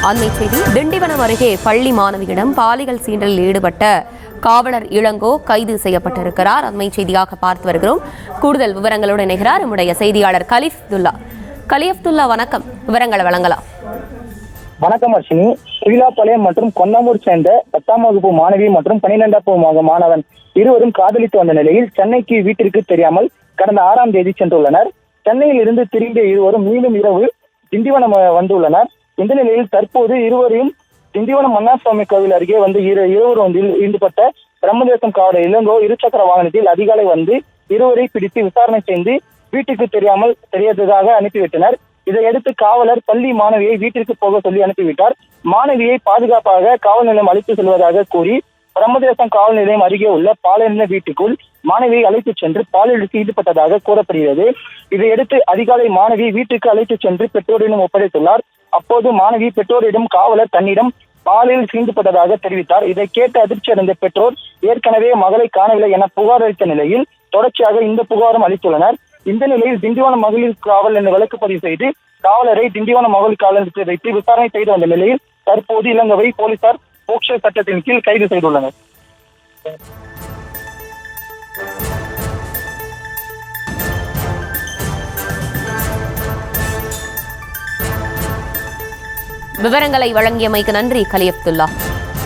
அண்மை செய்தி. திண்டிவனம் அருகே பள்ளி மாணவியிடம் பாலியல் சீண்டலில் ஈடுபட்ட காவலர் இளங்கோ கைது செய்யப்பட்டிருக்கிறார். அண்மை செய்தியாக பார்த்து வருகிறோம். கூடுதல் விவரங்களோடு இணைகிறார் நம்முடைய செய்தியாளர் கலிஃப்துல்லா. கலிஃப்துல்லா, வணக்கம். விவரங்களை வழங்கலாம். வணக்கம் அர்ஷினி. சுயிலாப்பாளையம் மற்றும் கொன்னமூர் சேர்ந்த 10ஆம் வகுப்பு மாணவி மற்றும் 12ஆம் வகுப்பு மாணவன் இருவரும் காதலித்து வந்த நிலையில் சென்னைக்கு வீட்டிற்கு தெரியாமல் கடந்த 6ஆம் தேதி சென்றுள்ளனர். சென்னையில் இருந்து திரும்பிய இருவரும் மீண்டும் இரவு திண்டிவனம் வந்துள்ளனர். இந்த நிலையில் தற்போது இருவரையும் திண்டிவனம் மன்னாசுவாமி கோவில் அருகே வந்து இருவர் ஒன்றில் ஈடுபட்ட பிரம்மதேசம் காவலர் இளங்கோ இருசக்கர வாகனத்தில் அதிகாலை வந்து இருவரை பிடித்து விசாரணை செய்து வீட்டுக்கு தெரியாததாக அனுப்பிவிட்டனர். இதையடுத்து காவலர் பள்ளி மாணவியை வீட்டிற்கு போக சொல்லி அனுப்பிவிட்டார். மாணவியை பாதுகாப்பாக காவல் நிலையம் அழைத்து செல்வதாக கூறி பிரம்மதேசம் காவல் நிலையம் அருகே உள்ள பாலியல் வீட்டுக்குள் மாணவியை அழைத்துச் சென்று பாலியலுக்கு ஈடுபட்டதாக கூறப்படுகிறது. இதையடுத்து அதிகாலை மாணவி வீட்டுக்கு அழைத்துச் சென்று பெற்றோரிடம் ஒப்படைத்துள்ளார். அப்போது மாணவி பெற்றோரிடம் காவலர் தன்னிடம் பாலியல் சீண்டப்பட்டதாக தெரிவித்தார். இதை கேட்டு அதிர்ச்சி அடைந்த பெற்றோர் ஏற்கனவே மகளை காணவில்லை என புகார் அளித்த நிலையில் தொடர்ச்சியாக இந்த புகாரும் அளித்துள்ளனர். இந்த நிலையில் திண்டிவனம் மகளிர் காவல் என வழக்கு பதிவு செய்து காவலரை திண்டிவனம் மகளிர் காவல் நிலையத்தில் வைத்து விசாரணை செய்து வந்த நிலையில் தற்போது இளங்கோவை போலீசார் போக்சோ சட்டத்தின் கீழ் கைது செய்துள்ளனர். விவரங்களை வழங்கியமைக்கு நன்றி கலிஃப்துல்லா.